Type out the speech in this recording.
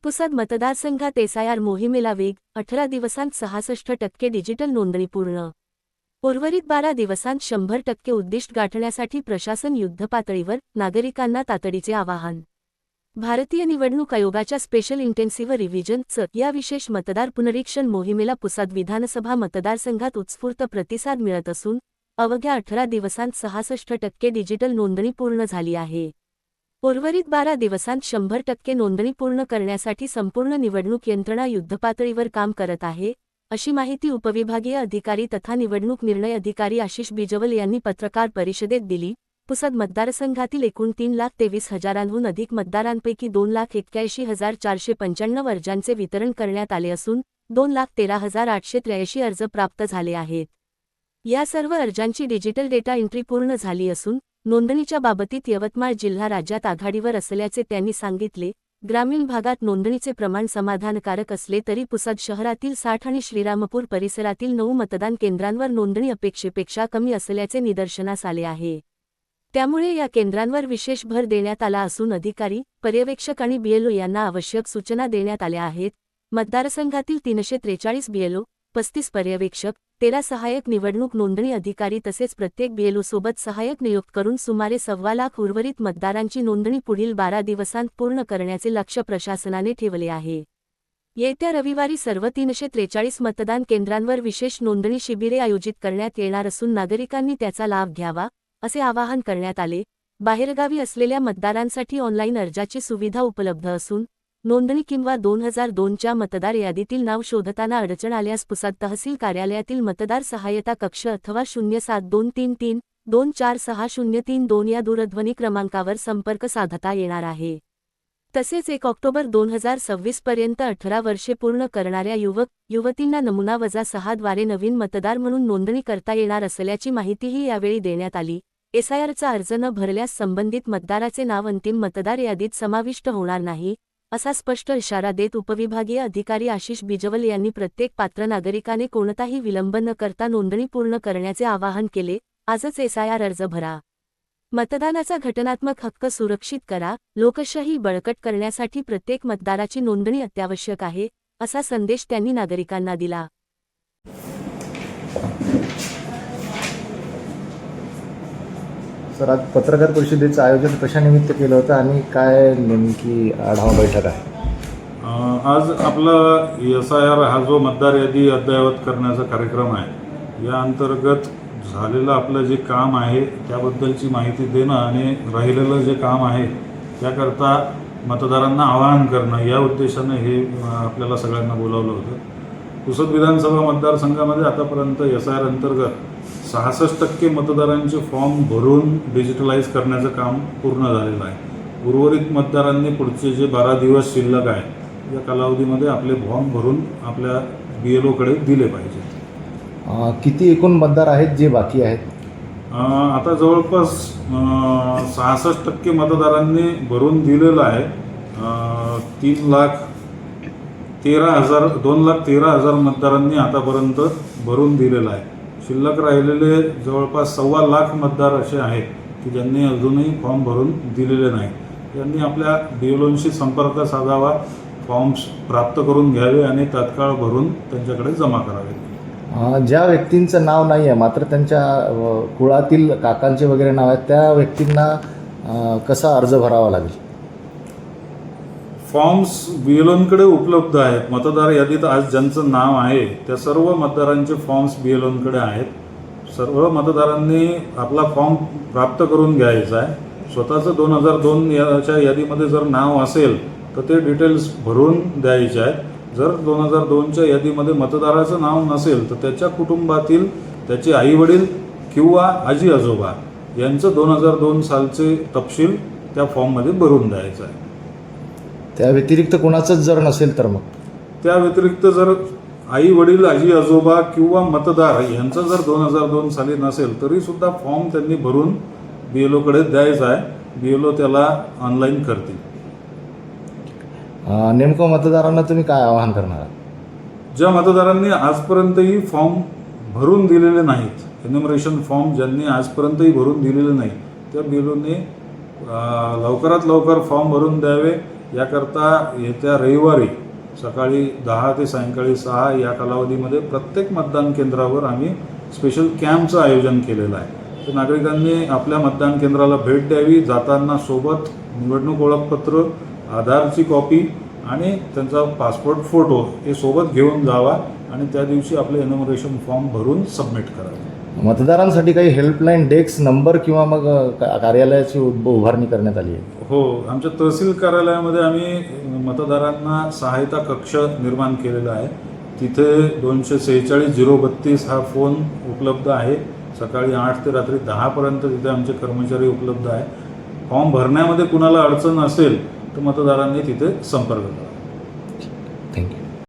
पुसद मतदारसंघात एसआयआर मोहिमेला वेग, 18 दिवसांत 66% डिजिटल नोंदणी पूर्ण. उर्वरित 12 दिवसांत 100% उद्दिष्ट गाठण्यासाठी प्रशासन युद्धपातळीवर, नागरिकांना तातडीचे आवाहन. भारतीय निवडणूक आयोगाच्या स्पेशल इंटेन्सिव्ह रिव्हिजन या विशेष मतदार पुनरीक्षण मोहिमेला पुसद विधानसभा मतदारसंघात उत्स्फूर्त प्रतिसाद मिळत असून, अवघ्या 18 दिवसांत 66% डिजिटल नोंदणी पूर्ण झाली आहे. उर्वरित 12 दिवसांत 100% नोंदणी पूर्ण करण्यासाठी संपूर्ण निवडणूक यंत्रणा युद्धपातळीवर काम करत आहे, अशी माहिती उपविभागीय अधिकारी तथा निवडणूक निर्णय अधिकारी आशिष बिजवल यांनी पत्रकार परिषदेत दिली. पुसद मतदारसंघातील एकूण 3,23,000हून अधिक मतदारांपैकी 2,81,495 अर्जांचे वितरण करण्यात आले असून 2,13,883 अर्ज प्राप्त झाले आहेत. या सर्व अर्जांची डिजिटल डेटा एंट्री पूर्ण झाली असून, नोंदणीच्या बाबतीत यवतमाळ जिल्हा राज्यात आघाडीवर असल्याचे त्यांनी सांगितले. ग्रामीण भागात नोंदणीचे प्रमाण समाधानकारक असले तरी पुसद शहरातील 60 आणि श्रीरामपूर परिसरातील 9 मतदान केंद्रांवर नोंदणी अपेक्षेपेक्षा कमी असल्याचे निदर्शनास आले आहे. त्यामुळे या केंद्रांवर विशेष भर देण्यात आला असून अधिकारी, पर्यवेक्षक आणि बीएलओ यांना आवश्यक सूचना देण्यात आल्या आहेत. मतदारसंघातील 343 बीएलओ, 35 पर्यवेक्षक, 13 सहाय्यक निवडणूक नोंदणी अधिकारी तसेच प्रत्येक बीएलओसोबत सहाय्यक नियुक्त करून सुमारे 1.25 लाख उर्वरित मतदारांची नोंदणी पुढील 12 दिवसांत पूर्ण करण्याचे लक्ष्य प्रशासनाने ठेवले आहे. येत्या रविवारी सर्व 343 मतदान केंद्रांवर विशेष नोंदणी शिबिरे आयोजित करण्यात येणार असून नागरिकांनी त्याचा लाभ घ्यावा, असे आवाहन करण्यात आले. बाहेरगावी असलेल्या मतदारांसाठी ऑनलाईन अर्जाची सुविधा उपलब्ध असून, नोंदणी किंवा 2002च्या मतदार यादीतील नाव शोधताना अडचण आल्यास पुसद तहसील कार्यालयातील मतदार सहायता कक्ष अथवा 0723324603 या दूरध्वनी क्रमांकावर संपर्क साधता येणार आहे. तसेच 1 ऑक्टोबर 2026 पर्यंत 18 वर्षे पूर्ण करणाऱ्या युवक, युवतींना नमुना -6 द्वारे नवीन मतदार म्हणून नोंदणी करता येणार असल्याची माहितीही यावेळी देण्यात आली. एसआयआरचा अर्ज न भरल्यास संबंधित मतदाराचे नाव अंतिम मतदार यादीत समाविष्ट होणार नाही, असा स्पष्ट इशारा देत उपविभागीय अधिकारी आशिष बिजवल यांनी प्रत्येक पात्र नागरिकाने कोणताही विलंब न करता नोंदणी पूर्ण करण्याचे आवाहन केले. आजच एसआयआर अर्ज भरा. मतदानाचा घटनात्मक हक्क सुरक्षित करा. लोकशाही बळकट करण्यासाठी प्रत्येक मतदाराची नोंदणी अत्यावश्यक आहे, असा संदेश त्यांनी नागरिकांना दिला. सर, आज पत्रकार परिषदेचं आयोजन कशानिमित्त केलं होतं आणि काय नेमकी आढावा बैठक आहे? आज आपला एसआयआर हा जो मतदार यादी अद्ययावत करण्याचा कार्यक्रम आहे, या अंतर्गत झालेलं आपलं जे काम आहे त्याबद्दलची माहिती देणं आणि राहिलेलं जे काम आहे त्याकरता मतदारांना आवाहन करणं, या उद्देशाने हे आपल्याला सगळ्यांना बोलावलं होतं. पुसद विधानसभा मतदारसंघामध्ये आतापर्यंत एसआयआर अंतर्गत 66% मतदारांचे फॉर्म भरून डिजिटलाइज करण्याचं काम पूर्ण झालेलं आहे. उर्वरित मतदारांनी पुढचे जे 12 दिवस शिल्लक आहे, या कालावधीमध्ये आपले फॉर्म भरून आपल्या बीएलओकडे दिले पाहिजेत. किती एकूण मतदार आहेत जे बाकी आहेत? आता जवळपास 66% मतदारांनी भरून दिलेलं आहे. 2,13,000 मतदारांनी आतापर्यंत भरून दिलेलं आहे. शिल्लक राहिलेले जवळपास 1.25 लाख मतदार असे आहेत की ज्यांनी अजूनही फॉर्म भरून दिलेले नाही. त्यांनी आपल्या बीएलओंशी संपर्क साधावा, फॉर्म्स प्राप्त करून घ्यावे आणि तात्काळ भरून त्यांच्याकडे जमा करावे. ज्या व्यक्तींचं नाव नाही आहे मात्र त्यांच्या कुळातील काकांचे वगैरे नाव आहेत, त्या व्यक्तींना कसा अर्ज भरावा लागेल? फॉर्म्स बीएलओंकडे उपलब्ध आहेत. मतदार यादीत आज ज्यांचं नाव आहे त्या सर्व मतदारांचे फॉर्म्स बीएलओंकडे आहेत. सर्व मतदारांनी आपला फॉर्म प्राप्त करून घ्यायचा आहे. स्वतःचं 2002 याच्या यादीमध्ये जर नाव असेल तर ते डिटेल्स भरून द्यायचे आहेत. जर 2002च्या यादीमध्ये मतदाराचं नाव नसेल तर त्याच्या कुटुंबातील त्याचे आईवडील किंवा आजी आजोबा यांचं 2002 सालचे तपशील त्या फॉर्ममध्ये भरून द्यायचं आहे. त्या व्यतिरिक्त कोणाचंच जर नसेल तर मग त्या व्यतिरिक्त जर आई वडील, आजी आजोबा किंवा मतदार यांचं जर 2002 साली नसेल तरीसुद्धा फॉर्म त्यांनी भरून बीएलओकडे द्यायचा आहे. बीएलओ त्याला ऑनलाईन करतील. नेमकं मतदारांना तुम्ही काय आवाहन करणार आहात? ज्या मतदारांनी आजपर्यंतही फॉर्म भरून दिलेले नाहीत, एन्युमरेशन फॉर्म ज्यांनी आजपर्यंतही भरून दिलेले नाही, त्या बीएलओने लवकरात लवकर फॉर्म भरून द्यावे. याकरता येत्या रविवारी सकाळी 10 ते सायंकाळी 6 या कालावधीमध्ये प्रत्येक मतदान केंद्रावर आम्ही स्पेशल कॅम्पचं आयोजन केलेलं आहे. तर नागरिकांनी आपल्या मतदान केंद्राला भेट द्यावी. जाताना सोबत निवडणूक ओळखपत्र, आधारची कॉपी आणि त्यांचा पासपोर्ट फोटो हे सोबत घेऊन जावा आणि त्या दिवशी आपले एन्युमरेशन फॉर्म भरून सबमिट करावे. मतदारांसाठी काही हेल्पलाईन डेस्क नंबर किंवा मग कार्यालयाची उभारणी करण्यात आली आहे? हो, आमच्या तहसील कार्यालयामध्ये आम्ही मतदारांना सहायता कक्ष निर्माण केलेला आहे. तिथे 246-032 हा फोन उपलब्ध आहे. सकाळी 8 ते रात्री 10 पर्यंत तिथे आमचे कर्मचारी उपलब्ध आहे. फॉर्म भरण्यामध्ये कुणाला अडचण असेल तर मतदारांनी तिथे संपर्क करा.